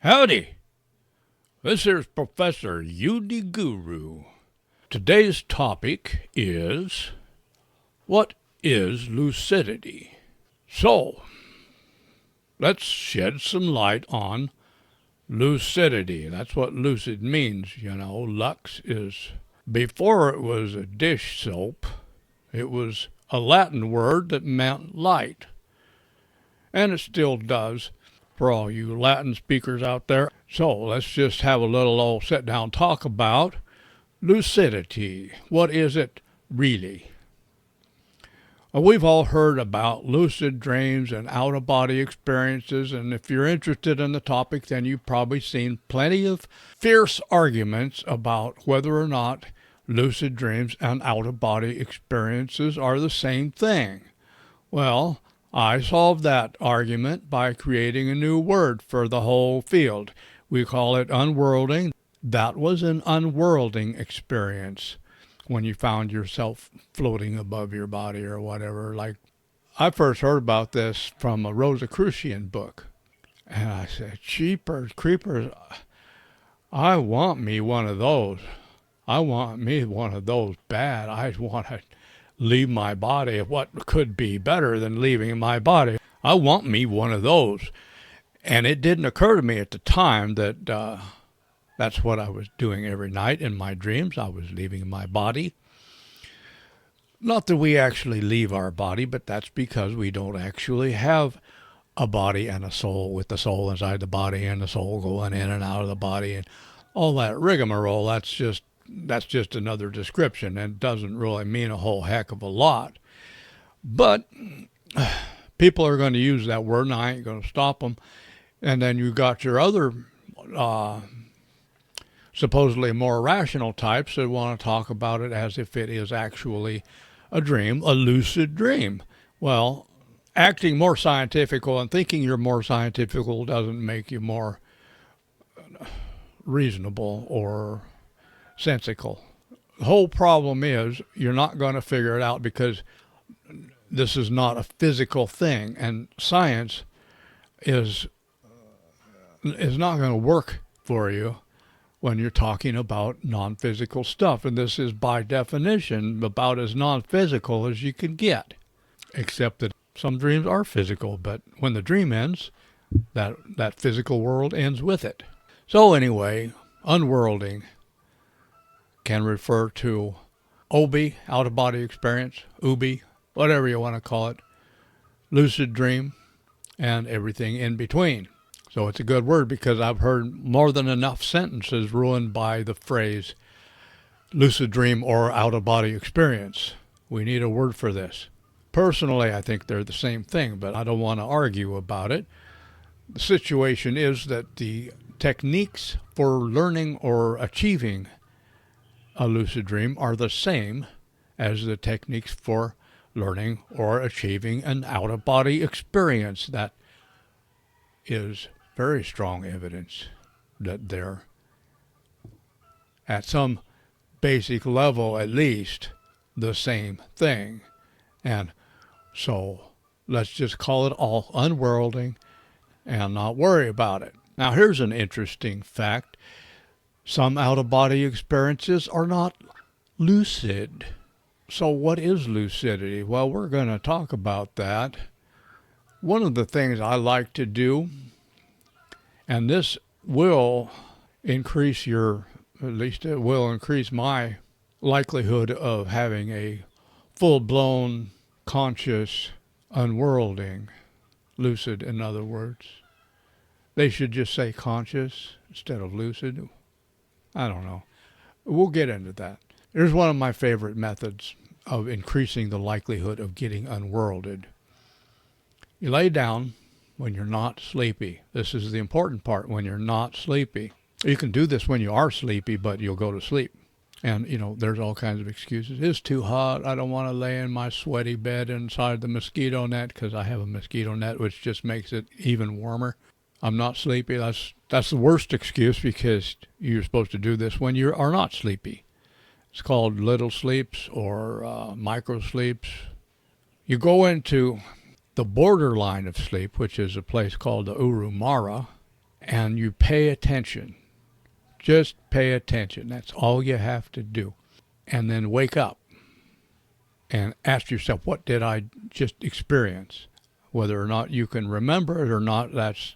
Howdy! This here's Professor Udi Guru. Today's topic is, what is lucidity? So, let's shed some light on lucidity. That's what lucid means, Lux is, before it was a dish soap, it was a Latin word that meant light. And it still does for all you Latin speakers out there. So let's just have a little old sit down talk about lucidity. What is it really? We've all heard about lucid dreams and out-of-body experiences, and if you're interested in the topic, then you've probably seen plenty of fierce arguments about whether or not lucid dreams and out-of-body experiences are the same thing. Well, I solved that argument by creating a new word for the whole field. We call it unworlding. That was an unworlding experience when you found yourself floating above your body or whatever. Like, I first heard about this from a Rosicrucian book. And I said, jeepers creepers, I want me one of those. I want me one of those bad. I want to leave my body. What could be better than leaving my body? I want me one of those. And it didn't occur to me at the time that that's what I was doing every night in my dreams. I was leaving my body. Not that we actually leave our body, but that's because we don't actually have a body and a soul, with the soul inside the body and the soul going in and out of the body and all that rigmarole. That's just another description and doesn't really mean a whole heck of a lot. But people are going to use that word, and I ain't going to stop them. And then you got your other supposedly more rational types that want to talk about it as if it is actually a dream, a lucid dream. Well, acting more scientifical and thinking you're more scientifical doesn't make you more reasonable or sensical. The whole problem is you're not going to figure it out because this is not a physical thing, and science is not going to work for you when you're talking about non-physical stuff. And this is by definition about as non-physical as you can get, except that some dreams are physical, but when the dream ends, that physical world ends with it. So anyway, unworlding can refer to OB, out-of-body experience, UBI, whatever you want to call it, lucid dream, and everything in between. So it's a good word because I've heard more than enough sentences ruined by the phrase lucid dream or out-of-body experience. We need a word for this. Personally, I think they're the same thing, but I don't want to argue about it. The situation is that the techniques for learning or achieving a lucid dream are the same as the techniques for learning or achieving an out-of-body experience. That is very strong evidence that they're, at some basic level at least, the same thing. And so let's just call it all unworlding and not worry about it. Now here's an interesting fact. Some out-of-body experiences are not lucid. So what is lucidity? Well, we're going to talk about that. One of the things I like to do, and this will increase at least it will increase my likelihood of having a full-blown, conscious, unworlding, lucid, in other words. They should just say conscious instead of lucid. I don't know. We'll get into that. Here's one of my favorite methods of increasing the likelihood of getting unworlded. You lay down when you're not sleepy. This is the important part, when you're not sleepy. You can do this when you are sleepy, but you'll go to sleep. And, there's all kinds of excuses. It's too hot. I don't want to lay in my sweaty bed inside the mosquito net because I have a mosquito net, which just makes it even warmer. I'm not sleepy. That's the worst excuse because you're supposed to do this when you are not sleepy. It's called little sleeps or micro sleeps. You go into the borderline of sleep, which is a place called the Urumara, and you pay attention. Just pay attention. That's all you have to do. And then wake up and ask yourself, what did I just experience? Whether or not you can remember it or not, that's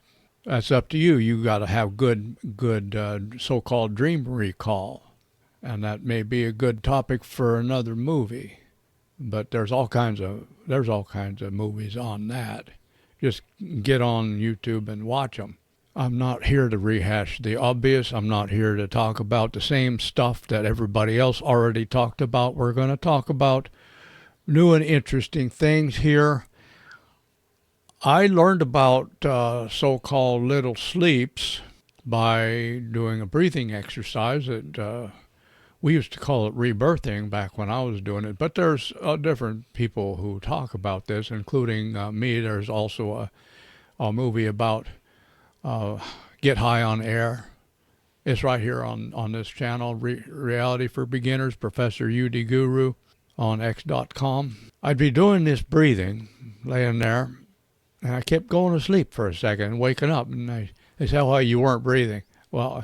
up to you. You got to have good so-called dream recall, and that may be a good topic for another movie. But there's all kinds of movies on that. Just get on YouTube and watch them. I'm not here to rehash the obvious. I'm not here to talk about the same stuff that everybody else already talked about. We're going to talk about new and interesting things here. I learned about so-called little sleeps by doing a breathing exercise that we used to call it rebirthing back when I was doing it. But there's different people who talk about this, including me. There's also a movie about Get High on Air. It's right here on this channel, Reality for Beginners, Professor UD Guru on x.com. I'd be doing this breathing, laying there, and I kept going to sleep for a second and waking up. And they said, well, you weren't breathing. Well,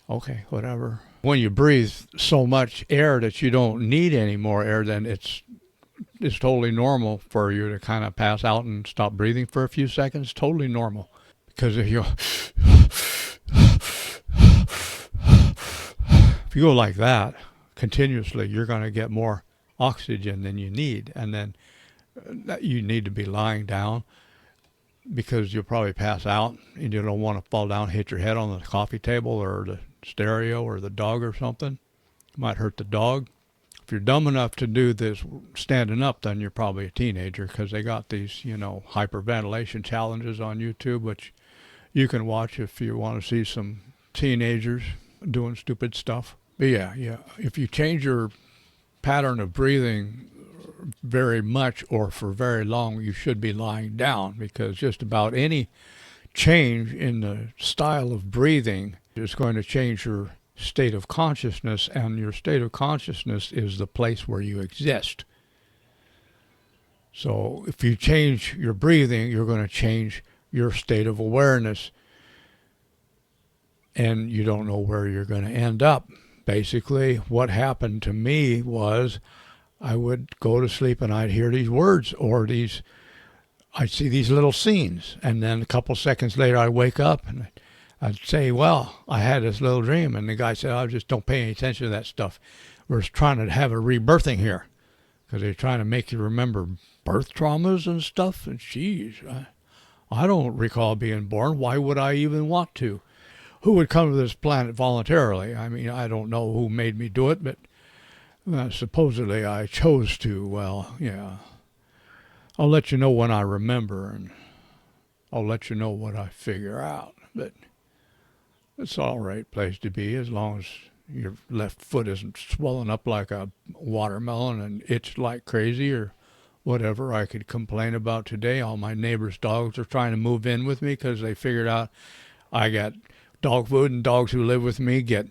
okay, whatever. When you breathe so much air that you don't need any more air, then it's totally normal for you to kind of pass out and stop breathing for a few seconds. Totally normal. Because if you go like that continuously, you're going to get more oxygen than you need. And then you need to be lying down because you'll probably pass out and you don't want to fall down, hit your head on the coffee table or the stereo or the dog or something. It might hurt the dog. If you're dumb enough to do this standing up, then you're probably a teenager, because they got these, hyperventilation challenges on YouTube, which you can watch if you want to see some teenagers doing stupid stuff. But yeah, if you change your pattern of breathing very much or for very long, you should be lying down, because just about any change in the style of breathing is going to change your state of consciousness, and your state of consciousness is the place where you exist. So if you change your breathing, you're going to change your state of awareness, and you don't know where you're going to end up. Basically, what happened to me was I would go to sleep and I'd hear these words, or I'd see these little scenes, and then a couple seconds later I'd wake up and I'd say, well, I had this little dream, and the guy said, I just don't pay any attention to that stuff. We're trying to have a rebirthing here, because they're trying to make you remember birth traumas and stuff. And geez, I don't recall being born. Why would I even want to? Who would come to this planet voluntarily? I mean, I don't know who made me do it, but supposedly I chose to. Well, yeah. I'll let you know when I remember, and I'll let you know what I figure out. But it's all right place to be, as long as your left foot isn't swelling up like a watermelon and itch like crazy or whatever I could complain about today. All my neighbors' dogs are trying to move in with me because they figured out I got dog food, and dogs who live with me get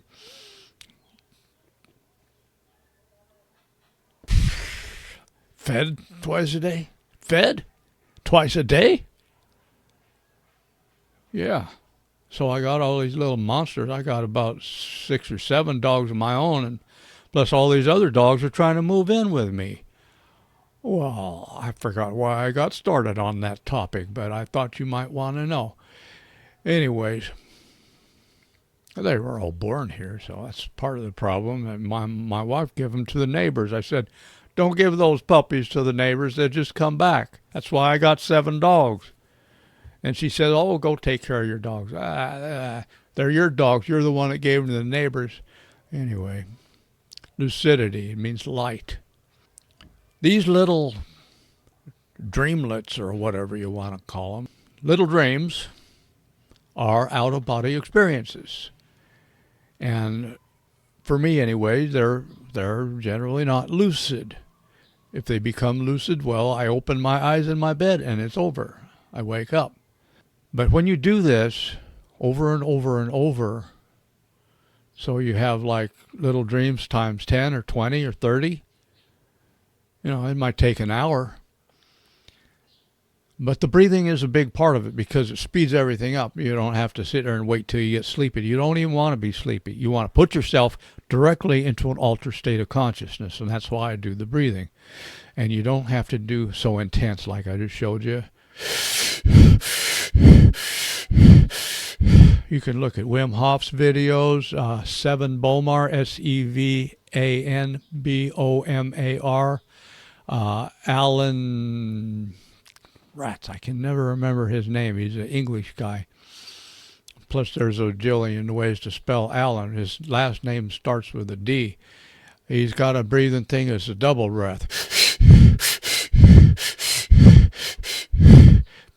fed twice a day. Fed twice a day? Yeah. So I got all these little monsters. I got about 6 or 7 dogs of my own, and plus all these other dogs are trying to move in with me. Well, I forgot why I got started on that topic, but I thought you might want to know. Anyways, they were all born here, so that's part of the problem. And my wife gave them to the neighbors. I said, don't give those puppies to the neighbors. They'll just come back. That's why I got 7 dogs. And she said, oh, go take care of your dogs. They're your dogs. You're the one that gave them to the neighbors. Anyway, lucidity, it means light. These little dreamlets, or whatever you want to call them, little dreams, are out-of-body experiences. And for me anyway, they're generally not lucid. If they become lucid, well, I open my eyes in my bed and it's over. I wake up. But when you do this over and over and over, so you have like little dreams times 10 or 20 or 30, it might take an hour. But the breathing is a big part of it because it speeds everything up. You don't have to sit there and wait till you get sleepy. You don't even want to be sleepy. You want to put yourself directly into an altered state of consciousness, and that's why I do the breathing. And you don't have to do so intense like I just showed you. You can look at Wim Hof's videos, Sevan Bomar, Sevanbomar, Alan Rats, I can never remember his name. He's an English guy. Plus, there's a jillion ways to spell Alan. His last name starts with a D. He's got a breathing thing as a double breath.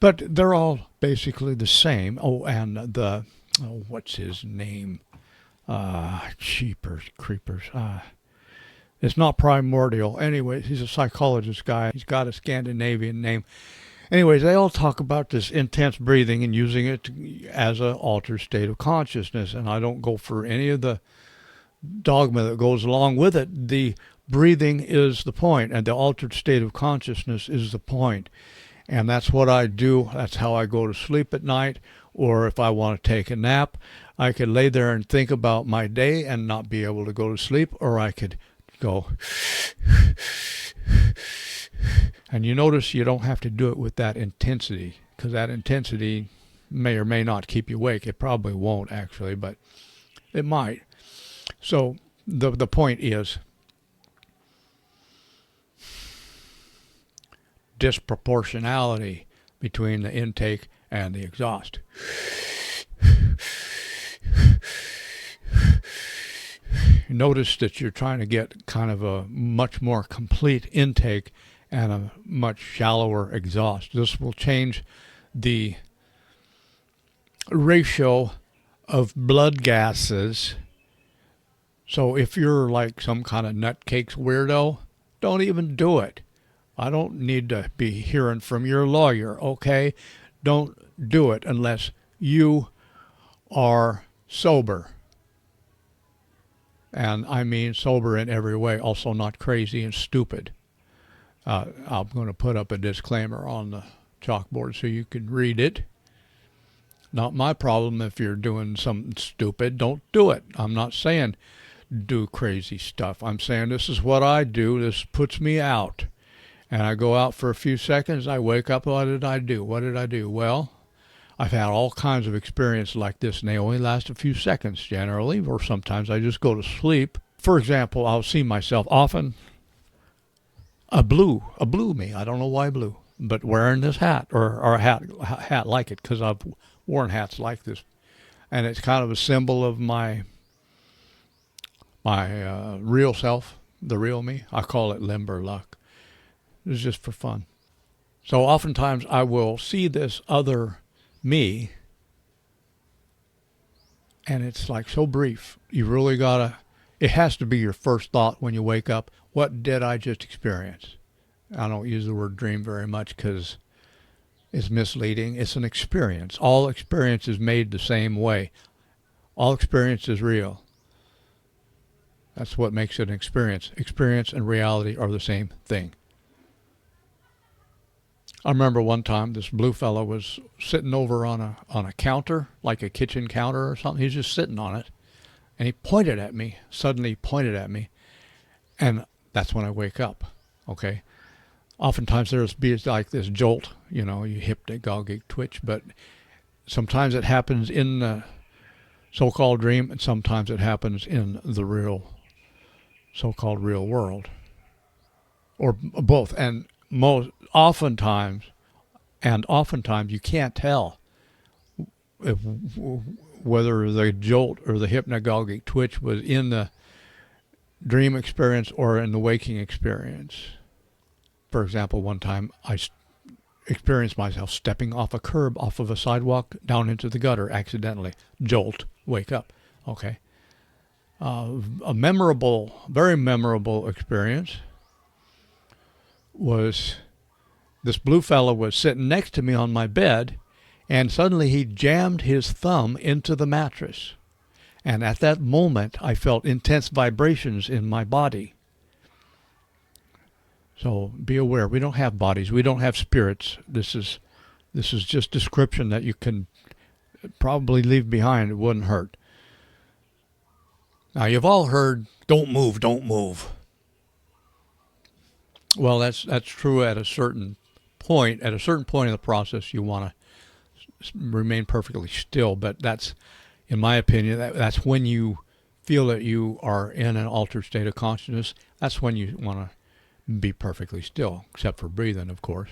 But they're all basically the same. Oh, and what's his name? Cheapers, creepers. It's not primordial. Anyway, he's a psychologist guy. He's got a Scandinavian name. Anyways, they all talk about this intense breathing and using it as an altered state of consciousness. And I don't go for any of the dogma that goes along with it. The breathing is the point, and the altered state of consciousness is the point. And that's what I do. That's how I go to sleep at night. Or if I want to take a nap, I could lay there and think about my day and not be able to go to sleep. Or I could go... And you notice you don't have to do it with that intensity, because that intensity may or may not keep you awake. It probably won't, actually, but it might. So the point is disproportionality between the intake and the exhaust. Notice that you're trying to get kind of a much more complete intake and a much shallower exhaust. This will change the ratio of blood gases. So if you're like some kind of nutcakes weirdo, don't even do it. I don't need to be hearing from your lawyer, okay? Don't do it unless you are sober. And I mean sober in every way, also not crazy and stupid. I'm going to put up a disclaimer on the chalkboard so you can read it. Not my problem if you're doing something stupid. Don't do it. I'm not saying do crazy stuff. I'm saying this is what I do. This puts me out. And I go out for a few seconds. I wake up. What did I do? What did I do? Well, I've had all kinds of experience like this, and they only last a few seconds generally, or sometimes I just go to sleep. For example, I'll see myself often a blue me. I don't know why blue, but wearing this hat or a hat like it, because I've worn hats like this, and it's kind of a symbol of my real self, the real me. I call it limber luck. It's just for fun. So oftentimes I will see this other me, and it's like so brief. You really gotta. It has to be your first thought when you wake up. What did I just experience? I don't use the word dream very much because it's misleading. It's an experience. All experience is made the same way. All experience is real. That's what makes it an experience. Experience and reality are the same thing. I remember one time this blue fellow was sitting over on a counter, like a kitchen counter or something. He's just sitting on it. And he pointed at me, suddenly pointed at me, and that's when I wake up, okay? Oftentimes there's be like this jolt, you hypnagogic twitch, but sometimes it happens in the so-called dream, and sometimes it happens in the real, so-called real world, or both. And oftentimes you can't tell whether the jolt or the hypnagogic twitch was in the dream experience or in the waking experience. For example, one time I experienced myself stepping off a curb, off of a sidewalk, down into the gutter accidentally. Jolt, wake up. Okay. A very memorable experience was this blue fellow was sitting next to me on my bed, and suddenly he jammed his thumb into the mattress. And at that moment, I felt intense vibrations in my body. So be aware, we don't have bodies. We don't have spirits. This is This is just description that you can probably leave behind. It wouldn't hurt. Now, you've all heard, don't move, don't move. Well, that's true at a certain point. At a certain point in the process, you want to remain perfectly still. But that's, in my opinion, that's when you feel that you are in an altered state of consciousness. That's when you want to be perfectly still, except for breathing, of course.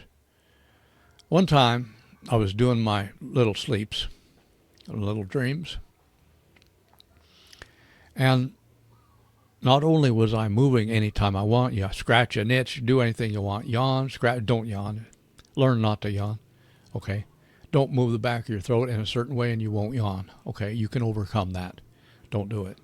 One time, I was doing my little sleeps, little dreams, and not only was I moving anytime I want, you scratch an itch, do anything you want, yawn, scratch, don't yawn, learn not to yawn, okay? Don't move the back of your throat in a certain way and you won't yawn, okay? You can overcome that. Don't do it.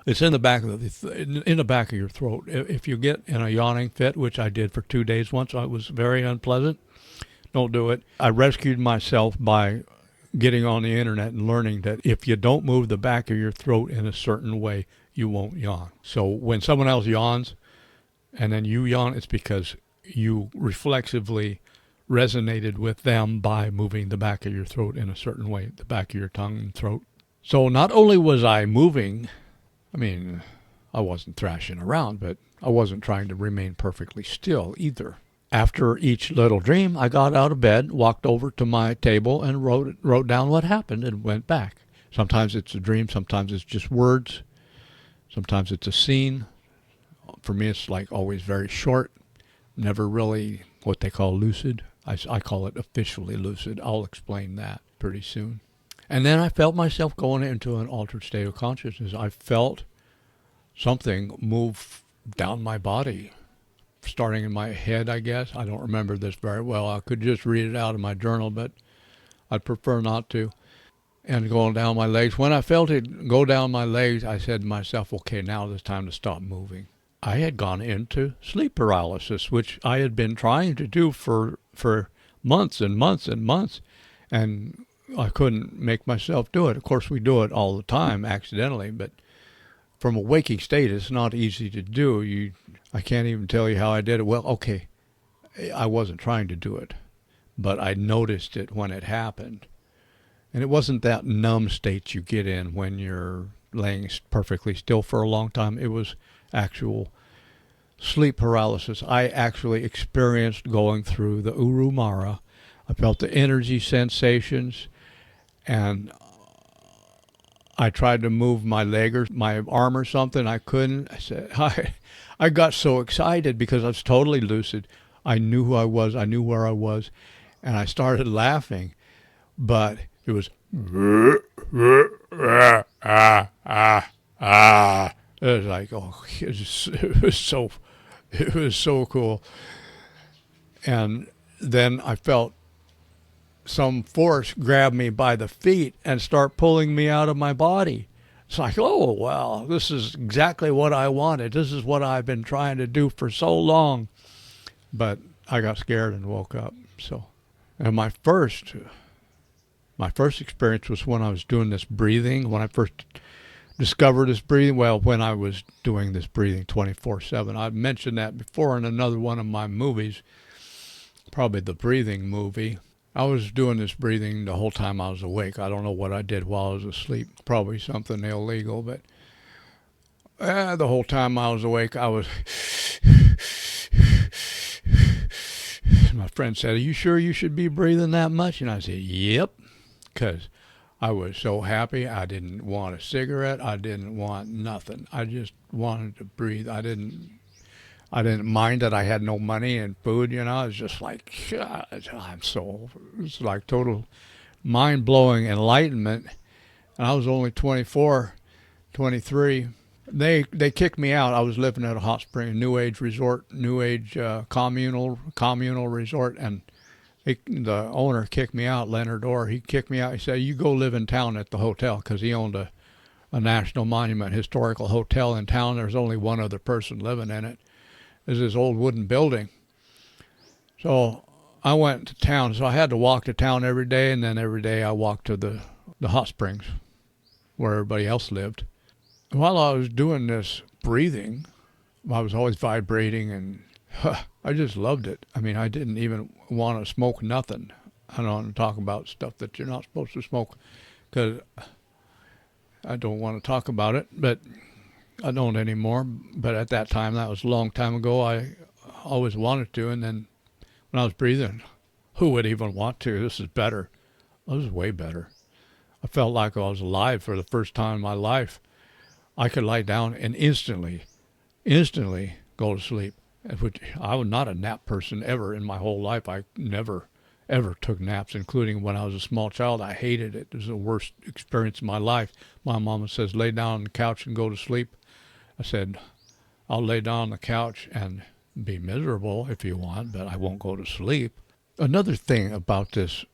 It's in the back of your throat. If you get in a yawning fit, which I did for 2 days once, it was very unpleasant. Don't do it. I rescued myself by getting on the internet and learning that if you don't move the back of your throat in a certain way, you won't yawn. So when someone else yawns and then you yawn, it's because you reflexively resonated with them by moving the back of your throat in a certain way, the back of your tongue and throat. So not only was I moving, I wasn't thrashing around, but I wasn't trying to remain perfectly still either. After each little dream, I got out of bed, walked over to my table, and wrote down what happened and went back. Sometimes it's a dream, sometimes it's just words, sometimes it's a scene. For me, it's like always very short, never really what they call lucid. I call it officially lucid. I'll explain that pretty soon. And then I felt myself going into an altered state of consciousness. I felt something move down my body, starting in my head, I guess. I don't remember this very well. I could just read it out of my journal, but I'd prefer not to. And going down my legs. When I felt it go down my legs, I said to myself, okay, now it's time to stop moving. I had gone into sleep paralysis, which I had been trying to do for months and months and months. And I couldn't make myself do it. Of course, we do it all the time accidentally, but from a waking state, it's not easy to do. I can't even tell you how I did it. Well, okay, I wasn't trying to do it, but I noticed it when it happened. And it wasn't that numb state you get in when you're laying perfectly still for a long time. It was actual sleep paralysis. I actually experienced going through the Uru Mara. I felt the energy sensations, and I tried to move my leg or my arm or something. I couldn't. I got so excited because I was totally lucid. I knew who I was. I knew where I was. And I started laughing. But it was... It was like, oh, it was so cool. And then I felt some force grab me by the feet and start pulling me out of my body. It's like, oh, wow, this is exactly what I wanted. This is what I've been trying to do for so long. But I got scared and woke up. And my first experience was when I was doing this breathing. When I first discovered this breathing, when I was doing this breathing 24/7. I've mentioned that before in another one of my movies, probably the breathing movie. I was doing this breathing the whole time I was awake. I don't know what I did while I was asleep. Probably something illegal, but the whole time I was awake, I was... My friend said, are you sure you should be breathing that much? And I said, yep, because I was so happy. I didn't want a cigarette. I didn't want nothing. I just wanted to breathe. I didn't mind that I had no money and food, It's just like, it's like total mind-blowing enlightenment. And I was only 24, 23. They kicked me out. I was living at a hot spring, New Age resort, New Age communal resort, and the owner kicked me out, Leonard Orr. He kicked me out. He said, you go live in town at the hotel, because he owned a National Monument historical hotel in town. There's only one other person living in it. There's this old wooden building. So I went to town. So I had to walk to town every day, and then every day I walked to the hot springs where everybody else lived. While I was doing this breathing, I was always vibrating, and I just loved it. I mean, I didn't even want to smoke nothing. I don't want to talk about stuff that you're not supposed to smoke because I don't want to talk about it, but I don't anymore. But at that time, that was a long time ago, I always wanted to. And then when I was breathing, who would even want to? This is better. This is way better. I felt like I was alive for the first time in my life. I could lie down and instantly go to sleep. Which I was not a nap person ever in my whole life. I never, ever took naps, including when I was a small child. I hated it. It was the worst experience of my life. My mama says, lay down on the couch and go to sleep. I said, I'll lay down on the couch and be miserable if you want, but I won't go to sleep. Another thing about this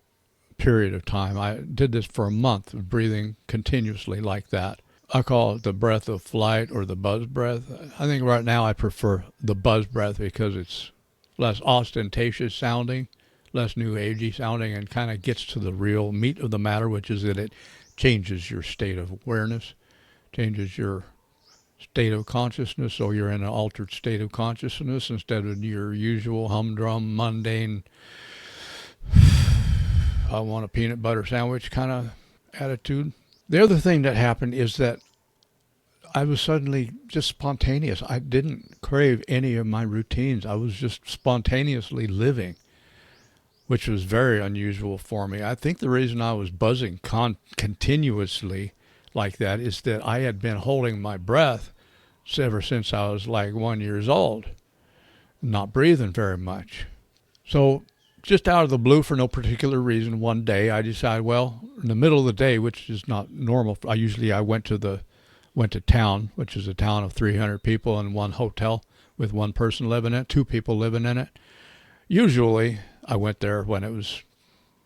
period of time, I did this for a month, breathing continuously like that. I call it the breath of flight or the buzz breath. I think right now I prefer the buzz breath because it's less ostentatious sounding, less new agey sounding, and kind of gets to the real meat of the matter, which is that it changes your state of awareness, changes your state of consciousness, so you're in an altered state of consciousness instead of your usual humdrum, mundane, I want a peanut butter sandwich kind of attitude. The other thing that happened is that I was suddenly just spontaneous. I didn't crave any of my routines. I was just spontaneously living, which was very unusual for me. I think the reason I was buzzing continuously like that is that I had been holding my breath ever since I was like 1 year old, not breathing very much. So just out of the blue, for no particular reason, one day I decided, well, in the middle of the day, which is not normal. I went to town, which is a town of 300 people in one hotel with one person living in it, two people living in it. Usually I went there when it was,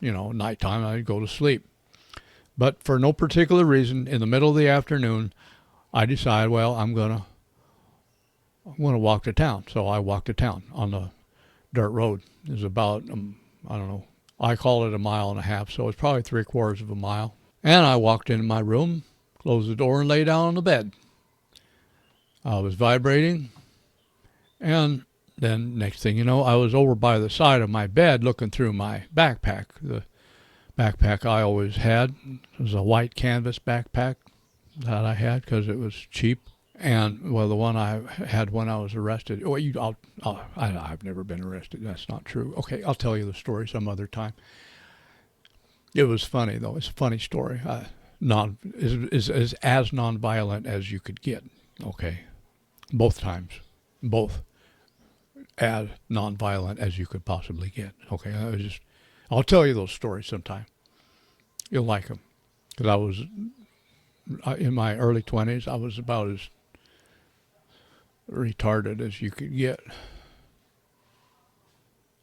nighttime. I'd go to sleep. But for no particular reason, in the middle of the afternoon, I decided, well, I'm gonna walk to town. So I walked to town on the dirt road. It was about, I don't know, I call it 1.5 miles, so it's probably 3/4 of a mile. And I walked into my room, closed the door, and lay down on the bed. I was vibrating, and then next thing you know, I was over by the side of my bed looking through my backpack. The backpack I always had was a white canvas backpack that I had because it was cheap. And, well, the one I had when I was arrested. I've never been arrested. That's not true. Okay, I'll tell you the story some other time. It was funny, though. It's a funny story. Is as nonviolent as you could get. Okay, both times. Both as nonviolent as you could possibly get. Okay, I'll tell you those stories sometime. You'll like them. Because I was, in my early 20s, I was about as retarded as you could get,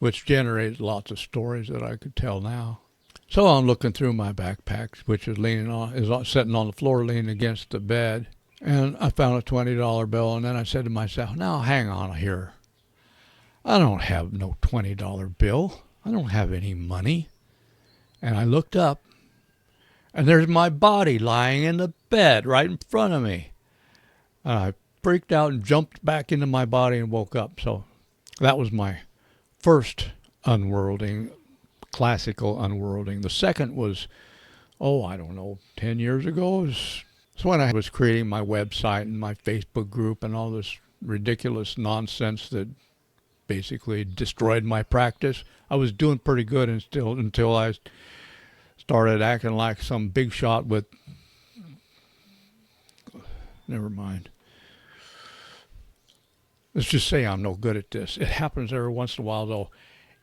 which generates lots of stories that I could tell now. So I'm looking through my backpack, which is sitting on the floor, leaning against the bed, and I found a $20 bill, and then I said to myself, now hang on here. I don't have no $20 bill. I don't have any money. And I looked up, and there's my body lying in the bed right in front of me. And I freaked out and jumped back into my body and woke up. So that was my first unworlding, classical unworlding. The second was, 10 years ago. It's when I was creating my website and my Facebook group and all this ridiculous nonsense that basically destroyed my practice. I was doing pretty good until I started acting like some big shot with, never mind. Let's just say I'm no good at this. It happens every once in a while, though,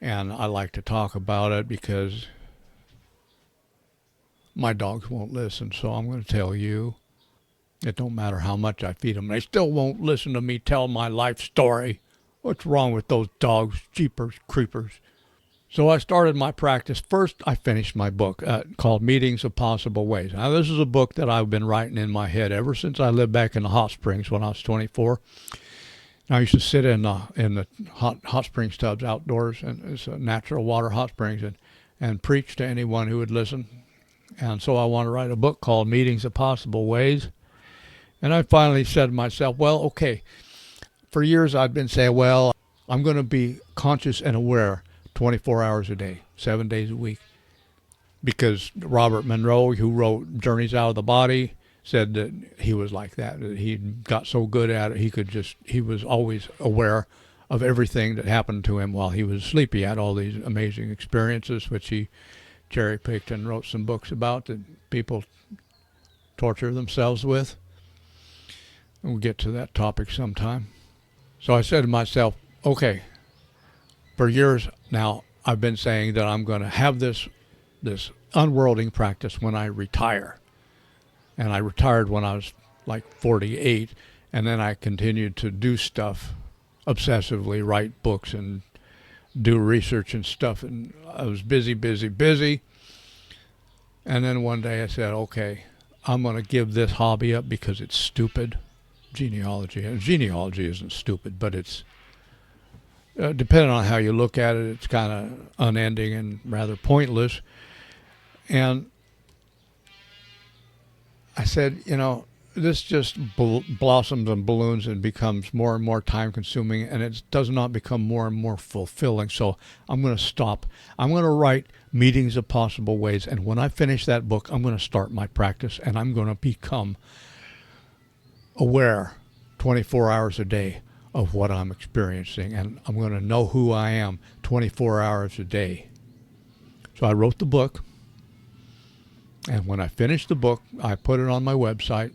and I like to talk about it because my dogs won't listen, so I'm going to tell you. It don't matter how much I feed them. They still won't listen to me tell my life story. What's wrong with those dogs? Jeepers creepers. So I started my practice. First, I finished my book called Meetings of Possible Ways. Now, this is a book that I've been writing in my head ever since I lived back in the hot springs when I was 24. I used to sit in the hot springs tubs outdoors, and it's a natural water hot springs, and preach to anyone who would listen. And so I want to write a book called Meetings of Possible Ways. And I finally said to myself, well, okay, For years I'd been saying, well, I'm going to be conscious and aware 24 hours a day, 7 days a week. Because Robert Monroe, who wrote Journeys Out of the Body, said that he was like that he got so good at it, he was always aware of everything that happened to him while he was asleep. He had all these amazing experiences, which he cherry-picked and wrote some books about that people torture themselves with. And we'll get to that topic sometime. So I said to myself, okay, for years now, I've been saying that I'm going to have this unworlding practice when I retire. And I retired when I was like 48, and then I continued to do stuff obsessively, write books and do research and stuff, and I was busy. And then one day I said, okay, I'm going to give this hobby up because it's stupid. Genealogy. And genealogy isn't stupid, but it's, depending on how you look at it, it's kind of unending and rather pointless. And I said, this just blossoms and balloons and becomes more and more time consuming, and it does not become more and more fulfilling. So I'm going to stop. I'm going to write Meetings of Possible Ways. And when I finish that book, I'm going to start my practice, and I'm going to become aware 24 hours a day of what I'm experiencing. And I'm going to know who I am 24 hours a day. So I wrote the book. And when I finished the book, I put it on my website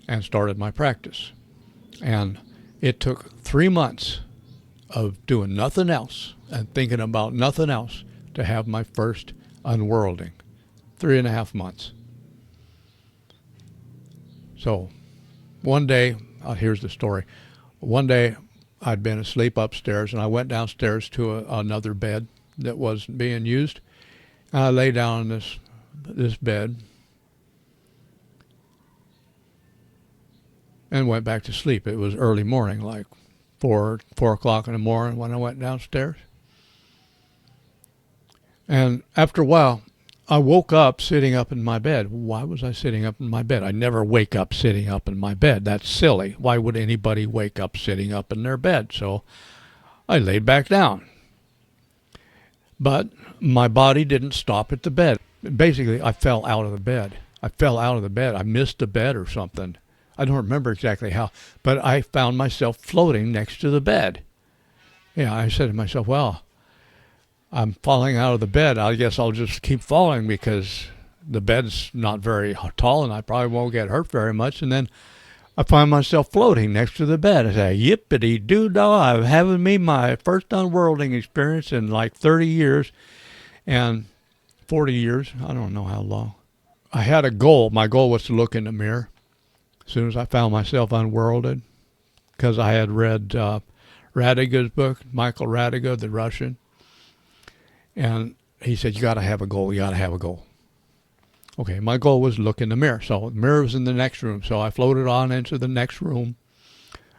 and started my practice. And it took 3 months of doing nothing else and thinking about nothing else to have my first unworlding. 3.5 months. So one day, here's the story. One day I'd been asleep upstairs, and I went downstairs to another bed that wasn't being used. And I lay down on this bed and went back to sleep. It was early morning, like 4 o'clock in the morning when I went downstairs. And after a while, I woke up sitting up in my bed. Why was I sitting up in my bed? I never wake up sitting up in my bed. That's silly. Why would anybody wake up sitting up in their bed? So I laid back down. But my body didn't stop at the bed. Basically, I fell out of the bed. I missed the bed or something. I don't remember exactly how, but I found myself floating next to the bed. Yeah, I said to myself, well, I'm falling out of the bed. I guess I'll just keep falling because the bed's not very tall and I probably won't get hurt very much. And then I find myself floating next to the bed. I say, yippity-doo-dah, I'm having me my first unworlding experience in like 30 years and 40 years. I don't know how long. I had a goal. My goal was to look in the mirror as soon as I found myself unworlded, because I had read Radiga's book, Michael Radiga, the Russian. And he said, you got to have a goal. Okay, my goal was to look in the mirror. So the mirror was in the next room. So I floated on into the next room,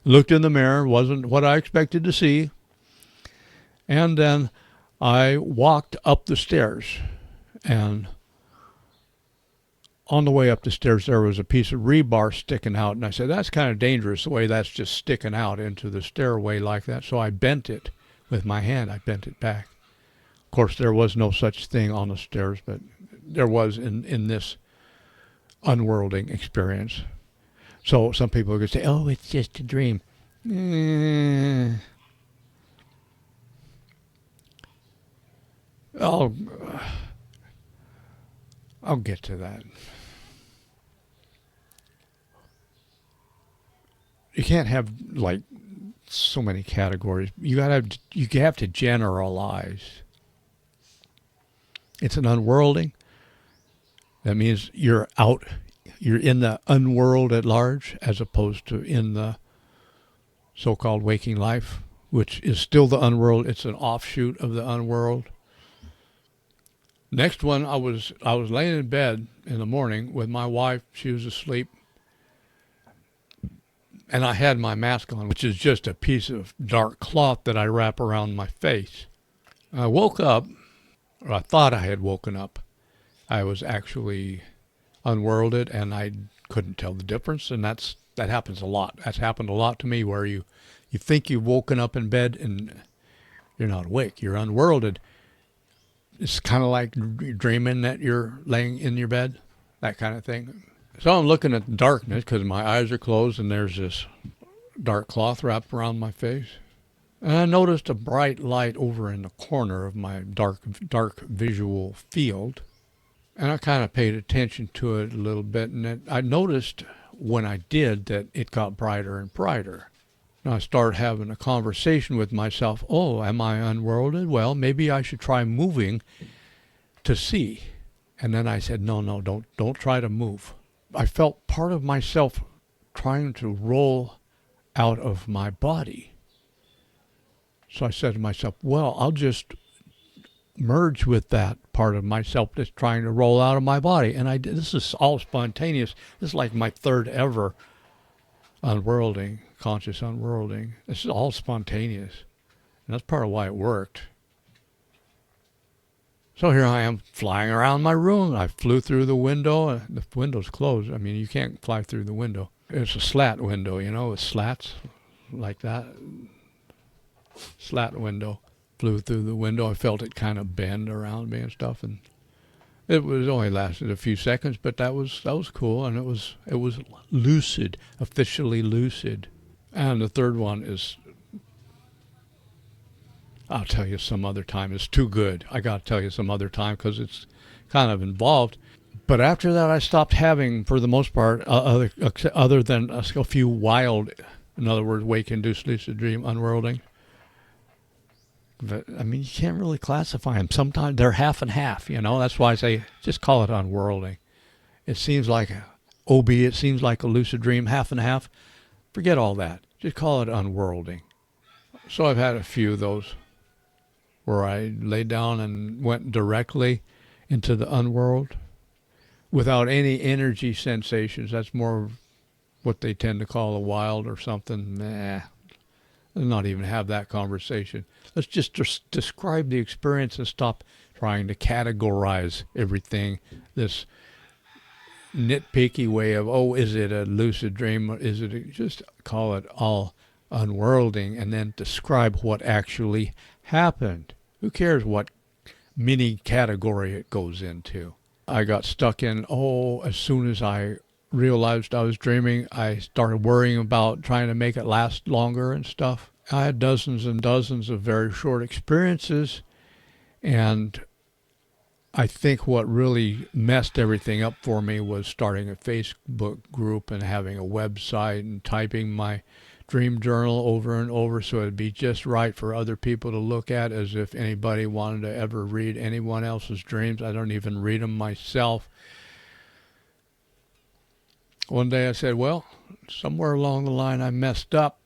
looked in the mirror, wasn't what I expected to see. And then I walked up the stairs. And on the way up the stairs, there was a piece of rebar sticking out. And I said, that's kind of dangerous, the way that's just sticking out into the stairway like that. So I bent it with my hand. I bent it back. Of course, there was no such thing on the stairs, but there was in this unworlding experience. So some people could say, oh, it's just a dream. I'll get to that. You can't have like so many categories. You have to generalize. It's an unworlding. That means you're in the unworld at large, as opposed to in the so-called waking life, which is still the unworld. It's an offshoot of the unworld. Next one, I was laying in bed in the morning with my wife. She was asleep. And I had my mask on, which is just a piece of dark cloth that I wrap around my face. I woke up, or I thought I had woken up. I was actually unworlded, and I couldn't tell the difference, and that's That happens a lot. That's happened a lot to me, where you think you've woken up in bed and you're not awake. You're unworlded. It's kind of like dreaming that you're laying in your bed, that kind of thing. So I'm looking at the darkness because my eyes are closed and there's this dark cloth wrapped around my face. And I noticed a bright light over in the corner of my dark visual field. And I kind of paid attention to it a little bit, and I noticed when I did that it got brighter and brighter. And I started having a conversation with myself. Oh, am I unworlded? Well, maybe I should try moving to see. And then I said, no, don't try to move. I felt part of myself trying to roll out of my body. So I said to myself, well, I'll just merge with that part of myself that's trying to roll out of my body. And I did. This is all spontaneous. This is like my third ever unworlding, conscious unworlding. This is all spontaneous. And that's part of why it worked. So here I am flying around my room. I flew through the window. The window's closed. I mean, you can't fly through the window. It's a slat window, with slats like that. Slat window. Flew through the window. I felt it kind of bend around me and stuff, and it was only lasted a few seconds, but that was cool, and it was lucid, officially lucid. And the third one is, I'll tell you some other time. It's too good. I got to tell you some other time because it's kind of involved. But after that, I stopped having, for the most part, other than a few wild, in other words, wake-induced lucid dream unworlding. But, I mean, you can't really classify them. Sometimes they're half and half, That's why I say just call it unworlding. It seems like it seems like a lucid dream, half and half. Forget all that. Just call it unworlding. So I've had a few of those where I laid down and went directly into the unworld without any energy sensations. That's more what they tend to call a wild or something. Let's not even have that conversation. Let's just describe the experience and stop trying to categorize everything. This nitpicky way of, is it a lucid dream? Just call it all unworlding and then describe what actually happened. Who cares what mini category it goes into? I got stuck in, as soon as I realized I was dreaming, I started worrying about trying to make it last longer and stuff. I had dozens and dozens of very short experiences, and I think what really messed everything up for me was starting a Facebook group and having a website and typing my dream journal over and over so it'd be just right for other people to look at, as if anybody wanted to ever read anyone else's dreams. I don't even read them myself. One day I said, well, somewhere along the line I messed up.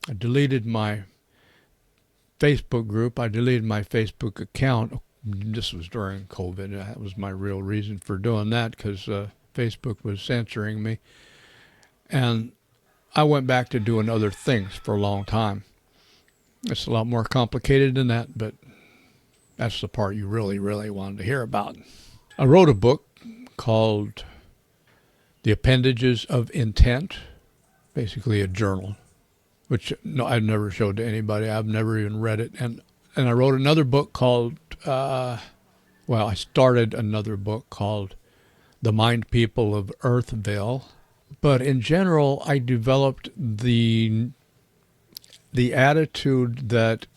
I deleted my Facebook group. I deleted my Facebook account. This was during COVID. That was my real reason for doing that, because Facebook was censoring me. And I went back to doing other things for a long time. It's a lot more complicated than that, but that's the part you really, really wanted to hear about. I wrote a book called The Appendages of Intent, basically a journal, which I've never showed to anybody. I've never even read it. And I wrote another book called, I started another book called The Mind People of Earthville. But in general, I developed the attitude that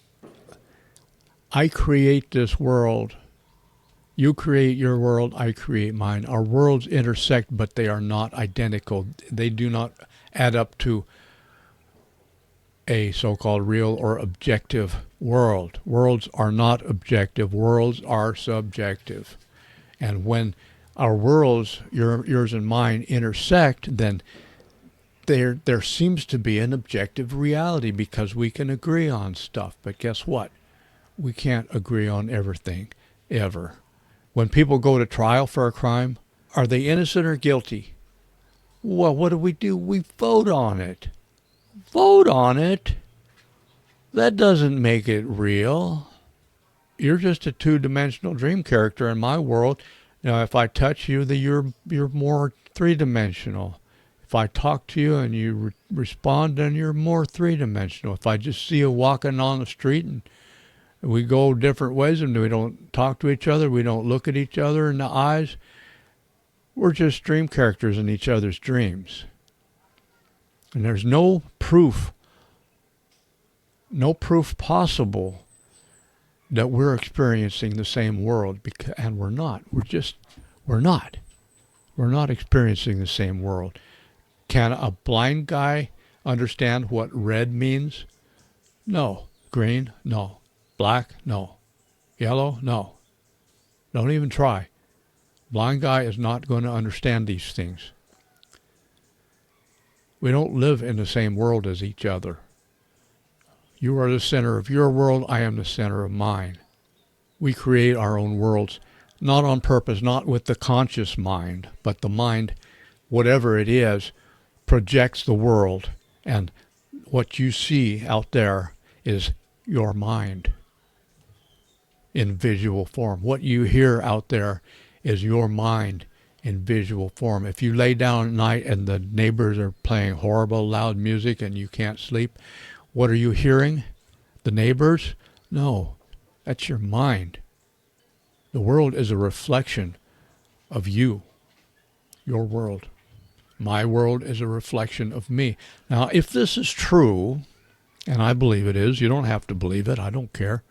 I create this world. You create your world, I create mine. Our worlds intersect, but they are not identical. They do not add up to a so-called real or objective world. Worlds are not objective. Worlds are subjective. And when our worlds, yours and mine, intersect, then there seems to be an objective reality because we can agree on stuff. But guess what? We can't agree on everything, ever. When people go to trial for a crime, are they innocent or guilty? Well, what do? We vote on it. Vote on it? That doesn't make it real. You're just a two-dimensional dream character in my world. Now, if I touch you, then you're more three-dimensional. If I talk to you and you respond, then you're more three-dimensional. If I just see you walking on the street and we go different ways and we don't talk to each other, we don't look at each other in the eyes, we're just dream characters in each other's dreams. And there's no proof possible that we're experiencing the same world, and we're not. We're not. We're not experiencing the same world. Can a blind guy understand what red means? No. Green? No. Black? No. Yellow? No. Don't even try. Blind guy is not going to understand these things. We don't live in the same world as each other. You are the center of your world. I am the center of mine. We create our own worlds, not on purpose, not with the conscious mind, but the mind, whatever it is, projects the world. And what you see out there is your mind in visual form. What you hear out there is your mind in visual form. If you lay down at night and the neighbors are playing horrible loud music and you can't sleep, what are you hearing? The neighbors? No, that's your mind. The world is a reflection of you, your world. My world is a reflection of me. Now, if this is true, and I believe it is, you don't have to believe it, I don't care.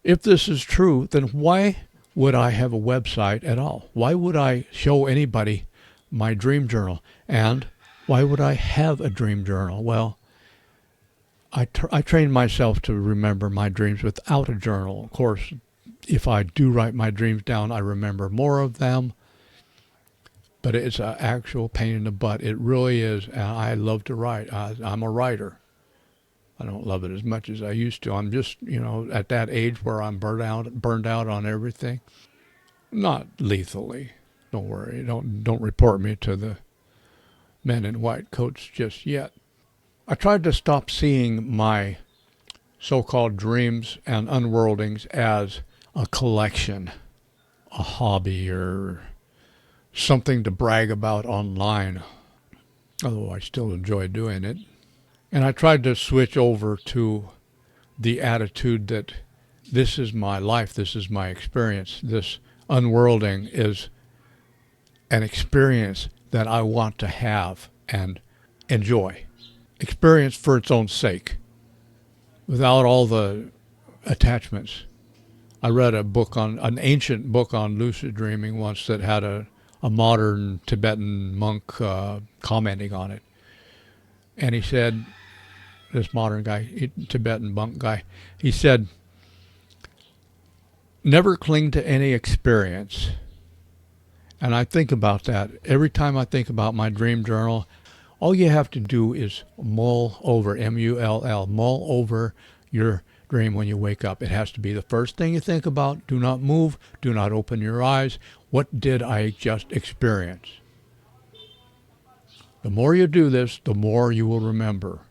If this is true, then why would I have a website at all? Why would I show anybody my dream journal? And why would I have a dream journal? Well, I trained myself to remember my dreams without a journal. Of course, if I do write my dreams down, I remember more of them. But it's an actual pain in the butt. It really is. I love to write. I'm a writer. I don't love it as much as I used to. I'm just, at that age where I'm burned out on everything. Not lethally. Don't worry. Don't report me to the men in white coats just yet. I tried to stop seeing my so-called dreams and unworldings as a collection, a hobby, or something to brag about online, although I still enjoy doing it. And I tried to switch over to the attitude that this is my life, this is my experience. This unworlding is an experience that I want to have and enjoy. Experience for its own sake, without all the attachments. I read an ancient book on lucid dreaming once that had a modern Tibetan monk commenting on it. And he said, this modern guy, Tibetan monk guy, he said, never cling to any experience. And I think about that. Every time I think about my dream journal, all you have to do is mull over, M-U-L-L, mull over your dream when you wake up. It has to be the first thing you think about. Do not move. Do not open your eyes. What did I just experience? The more you do this, the more you will remember.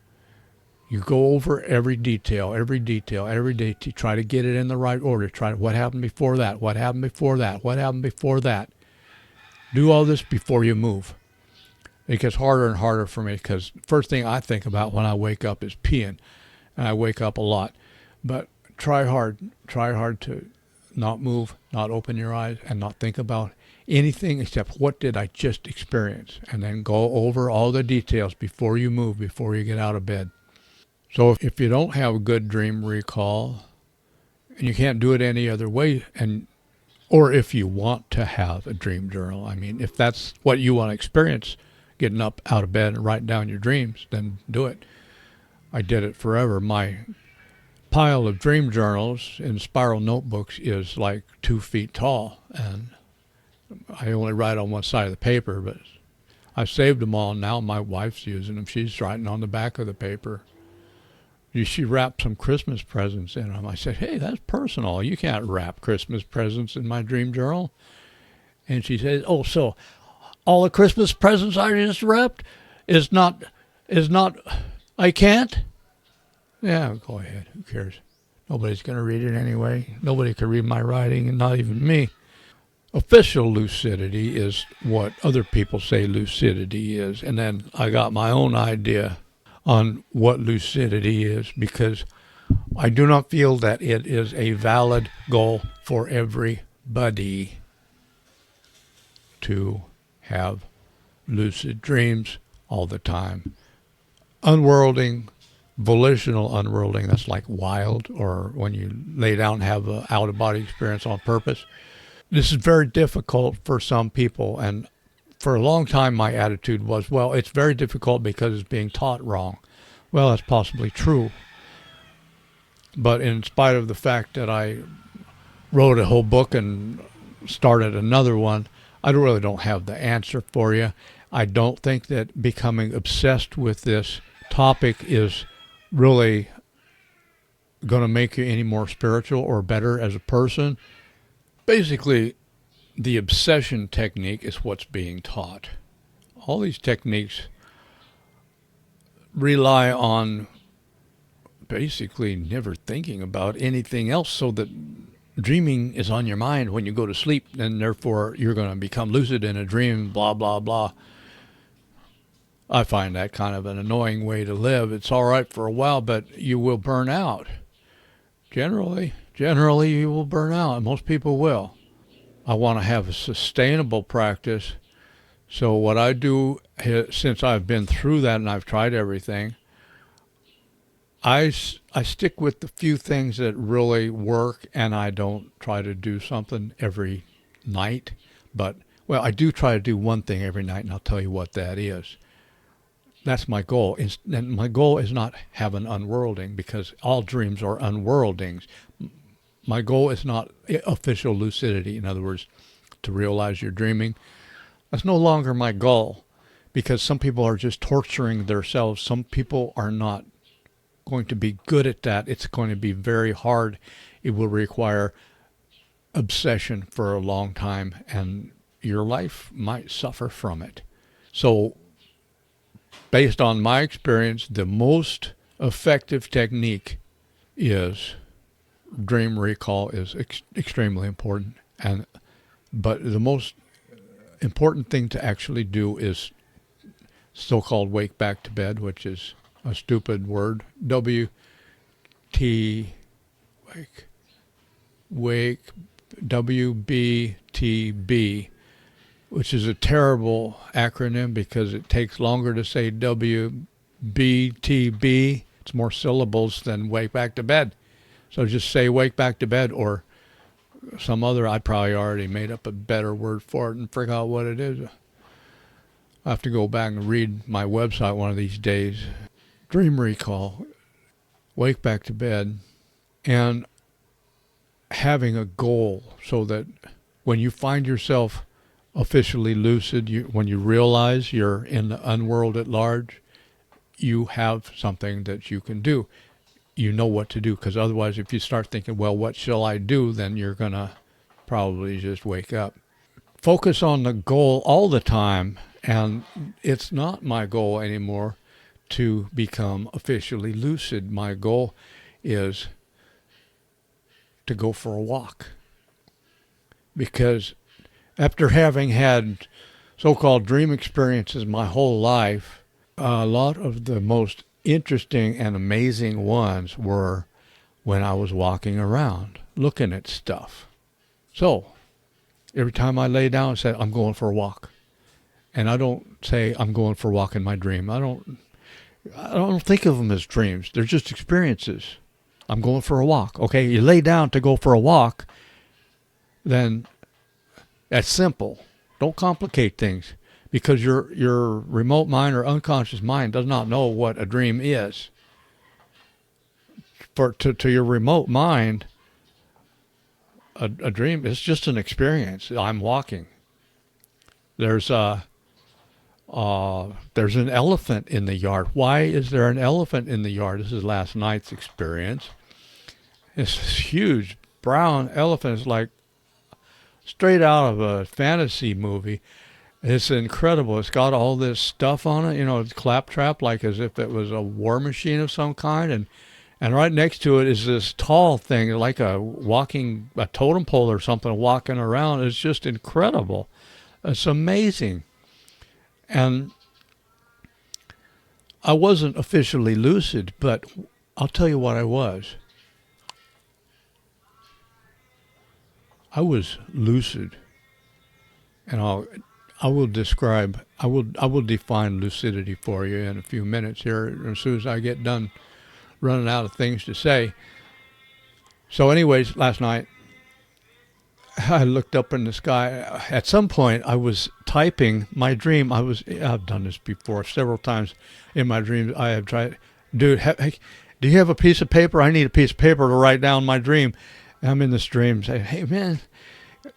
You go over every detail, every day. Try to get it in the right order. Try what happened before that, what happened before that, what happened before that. Do all this before you move. It gets harder and harder for me because first thing I think about when I wake up is peeing. And I wake up a lot. But try hard to not move, not open your eyes, and not think about anything except what did I just experience. And then go over all the details before you move, before you get out of bed. So if you don't have a good dream recall, and you can't do it any other way, or if you want to have a dream journal, I mean, if that's what you want to experience, getting up out of bed and writing down your dreams, then do it. I did it forever. My pile of dream journals in spiral notebooks is like 2 feet tall, and I only write on one side of the paper, but I saved them all. Now my wife's using them. She's writing on the back of the paper. She wrapped some Christmas presents in them. I said, hey, that's personal. You can't wrap Christmas presents in my dream journal. And she said, oh, so all the Christmas presents I just wrapped is not, I can't? Yeah, go ahead. Who cares? Nobody's going to read it anyway. Nobody can read my writing, and not even me. Official lucidity is what other people say lucidity is. And then I got my own idea on what lucidity is because I do not feel that it is a valid goal for everybody to have lucid dreams all the time. Unworlding, volitional unworlding, that's like wild, or when you lay down and have an out of body experience on purpose. This is very difficult for some people, and for a long time my attitude was, well, it's very difficult because it's being taught wrong. Well, that's possibly true. But in spite of the fact that I wrote a whole book and started another one, I really don't have the answer for you. I don't think that becoming obsessed with this topic is really going to make you any more spiritual or better as a person. Basically, the obsession technique is what's being taught. All these techniques rely on basically never thinking about anything else, so that dreaming is on your mind when you go to sleep, and therefore you're going to become lucid in a dream, blah, blah, blah. I find that kind of an annoying way to live. It's all right for a while, but you will burn out. Generally you will burn out, and most people will. I want to have a sustainable practice. So what I do, since I've been through that and I've tried everything, I stick with the few things that really work, and I don't try to do something every night. But, well, I do try to do one thing every night, and I'll tell you what that is. That's my goal. And my goal is not have an unworlding, because all dreams are unworldings. My goal is not official lucidity. In other words, to realize you're dreaming. That's no longer my goal, because some people are just torturing themselves. Some people are not going to be good at that. It's going to be very hard. It will require obsession for a long time, and your life might suffer from it. So, based on my experience, the most effective technique is dream recall is extremely important. But the most important thing to actually do is so-called wake back to bed, which is a stupid word. wake WBTB, which is a terrible acronym because it takes longer to say WBTB. It's more syllables than wake back to bed. So just say wake back to bed, or some other. I probably already made up a better word for it and figure out what it is. I have to go back and read my website one of these days. Dream recall, wake back to bed, and having a goal so that when you find yourself officially lucid, when you realize you're in the unworld at large, you have something that you can do. You know what to do, because otherwise if you start thinking, well, what shall I do, then you're going to probably just wake up. Focus on the goal all the time, and it's not my goal anymore to become officially lucid. My goal is to go for a walk. Because after having had so-called dream experiences my whole life, a lot of the most interesting and amazing ones were when I was walking around, looking at stuff. So, every time I lay down and say, I'm going for a walk. And I don't say I'm going for a walk in my dream. I don't think of them as dreams. They're just experiences. I'm going for a walk. Okay, you lay down to go for a walk, then that's simple. Don't complicate things, because your remote mind or unconscious mind does not know what a dream is. To your remote mind, a dream is just an experience. I'm walking. There's an elephant in the yard. Why is there an elephant in the yard? This is last night's experience. This huge brown elephant is like straight out of a fantasy movie. It's incredible. It's got all this stuff on it, it's claptrap, like as if it was a war machine of some kind, And right next to it is this tall thing, like a totem pole or something walking around. It's just incredible. It's amazing. And I wasn't officially lucid, but I'll tell you what I was. I was lucid. And I will define lucidity for you in a few minutes here as soon as I get done running out of things to say. So anyways, last night I looked up in the sky. At some point I was typing my dream. I've done this before several times in my dreams. I have tried, dude, hey, do you have a piece of paper? I need a piece of paper to write down my dream. And I'm in this dream saying, hey man,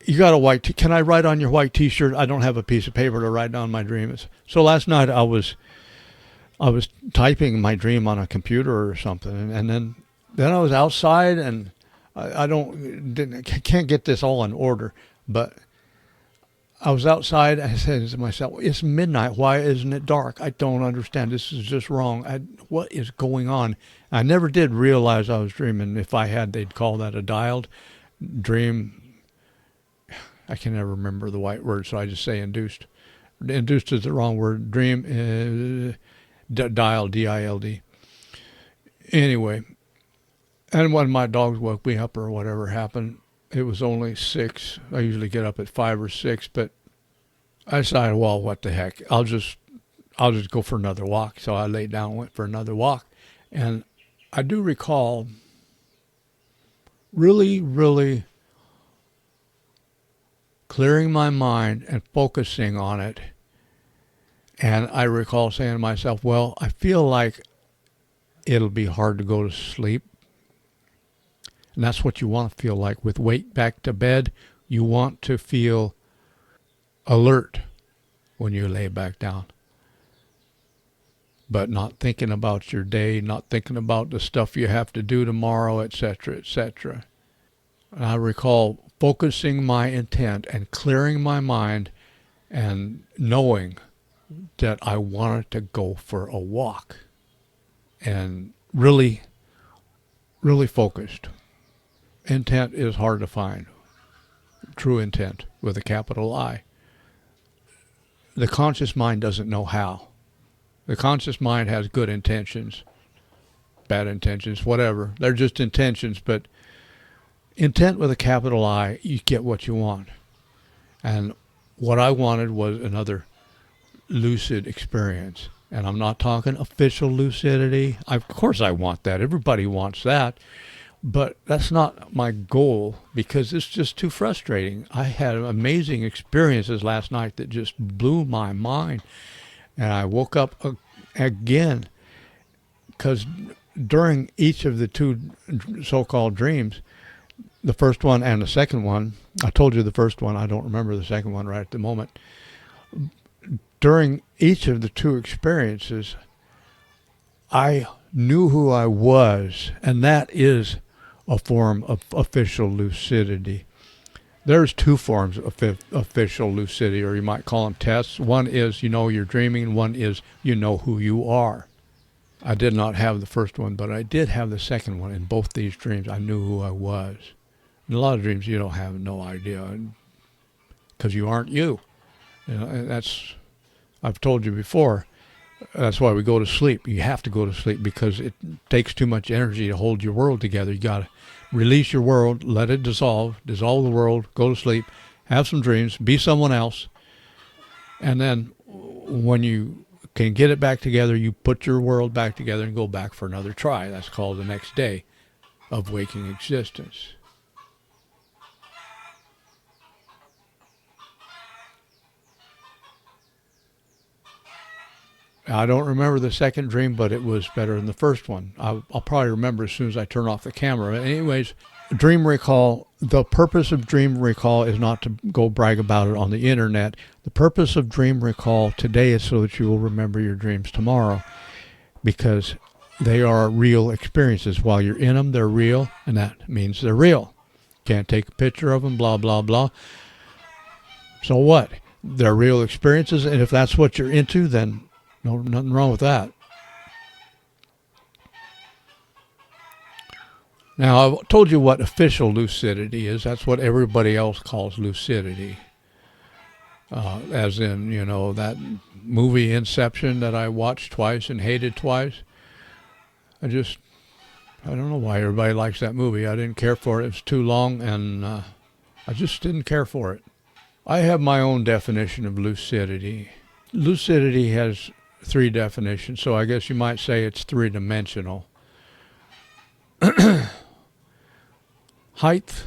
you got a white can I write on your white t-shirt? I don't have a piece of paper to write down my dreams. So last night I was typing my dream on a computer or something, and then I was outside, and I can't get this all in order, but I was outside. I said to myself, it's midnight. Why isn't it dark? I don't understand. This is just wrong. What is going on? I never did realize I was dreaming. If I had, they'd call that a dialed dream. I can never remember the right word, so I just say induced. Induced is the wrong word. Dream, dialed, D-I-L-D. Anyway, and when my dogs woke me up or whatever happened, it was only 6. I usually get up at 5 or 6, but I decided, well, what the heck? I'll just go for another walk. So I laid down and went for another walk. And I do recall really, really clearing my mind and focusing on it. And I recall saying to myself, well, I feel like it'll be hard to go to sleep. And that's what you want to feel like. With weight back to bed, you want to feel alert when you lay back down. But not thinking about your day, not thinking about the stuff you have to do tomorrow, etc., etc. And I recall focusing my intent and clearing my mind and knowing that I wanted to go for a walk. And really, really focused. Intent is hard to find. True intent with a capital I. The conscious mind doesn't know how. The conscious mind has good intentions, bad intentions, whatever. They're just intentions, but intent with a capital I, you get what you want. And what I wanted was another lucid experience. And I'm not talking official lucidity. Of course I want that. Everybody wants that. But that's not my goal because it's just too frustrating. I had amazing experiences last night that just blew my mind. And I woke up again because during each of the two so-called dreams, the first one and the second one, I told you the first one, I don't remember the second one right at the moment. During each of the two experiences, I knew who I was, and that is a form of official lucidity. There's two forms of official lucidity, or you might call them tests. One is you know you're dreaming, one is you know who you are. I did not have the first one, but I did have the second one. In both these dreams, I knew who I was. In a lot of dreams, you don't have no idea because you aren't you. You know, and that's, I've told you before, that's why we go to sleep. You have to go to sleep because it takes too much energy to hold your world together. You got to release your world, let it dissolve the world, go to sleep, have some dreams, be someone else. And then when you can get it back together, you put your world back together and go back for another try. That's called the next day of waking existence. I don't remember the second dream, but it was better than the first one. I'll probably remember as soon as I turn off the camera. Anyways, dream recall, the purpose of dream recall is not to go brag about it on the internet. The purpose of dream recall today is so that you will remember your dreams tomorrow because they are real experiences. While you're in them, they're real, and that means they're real. Can't take a picture of them, blah, blah, blah. So what? They're real experiences, and if that's what you're into, then nothing wrong with that. Now, I've told you what official lucidity is. That's what everybody else calls lucidity. As in, that movie Inception that I watched twice and hated twice. I don't know why everybody likes that movie. I didn't care for it. It was too long, and I just didn't care for it. I have my own definition of lucidity. Lucidity has 3 definitions, so I guess you might say it's 3-dimensional. Height,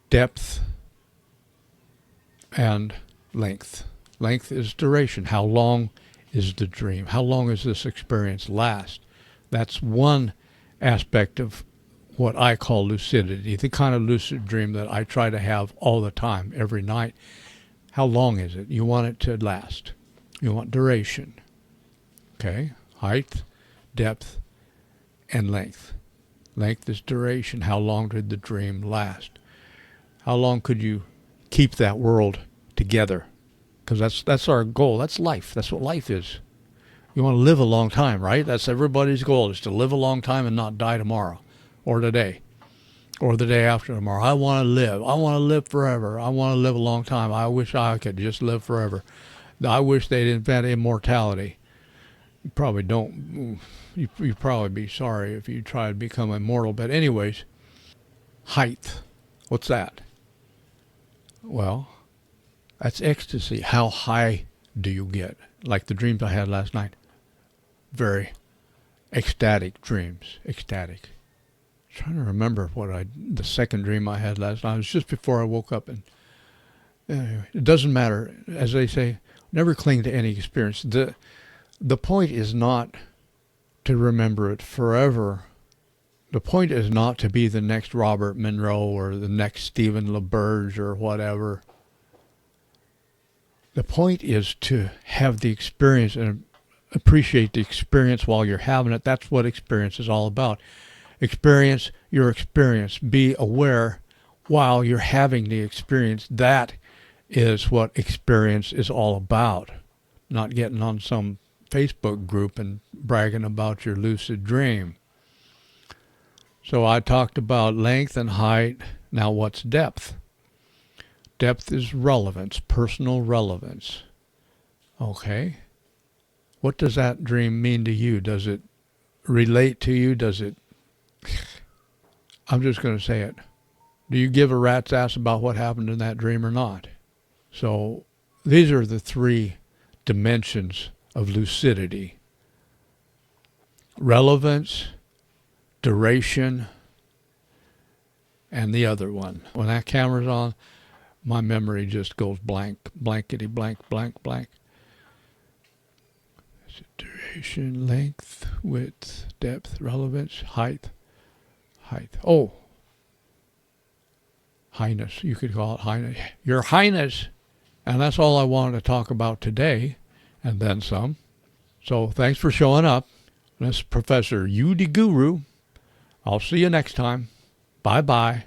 depth, and length. Length is duration. How long is the dream? How long does this experience last? That's one aspect of what I call lucidity, the kind of lucid dream that I try to have all the time, every night. How long is it? You want it to last. You want duration. Okay? Height, depth, and length. Length is duration. How long did the dream last? How long could you keep that world together? Because that's our goal. That's life. That's what life is. You want to live a long time, right? That's everybody's goal, is to live a long time and not die tomorrow or today or the day after tomorrow. I want to live. I want to live forever. I want to live a long time. I wish I could just live forever. I wish they'd invent immortality. You probably don't. You'd probably be sorry if you try to become immortal. But anyways, height. What's that? Well, that's ecstasy. How high do you get? Like the dreams I had last night. Very ecstatic dreams. Ecstatic. I'm trying to remember the second dream I had last night. It was just before I woke up. And anyway, it doesn't matter. As they say, never cling to any experience. The point is not to remember it forever. The point is not to be the next Robert Monroe or the next Stephen LaBerge or whatever. The point is to have the experience and appreciate the experience while you're having it. That's what experience is all about. Experience your experience. Be aware while you're having the experience. That is what experience is all about. Not getting on some Facebook group and bragging about your lucid dream. So I talked about length and height. Now what's depth? Depth is relevance, personal relevance. Okay. What does that dream mean to you? Does it relate to you? Does it... I'm just going to say it. Do you give a rat's ass about what happened in that dream or not? So these are the 3 dimensions of lucidity. Relevance, duration, and the other one. When that camera's on, my memory just goes blank, blankety blank, blank, blank. Duration, length, width, depth, relevance, height. Oh, highness. You could call it highness. Your Highness. And that's all I wanted to talk about today, and then some. So thanks for showing up. This is Professor U the Guru. I'll see you next time. Bye-bye.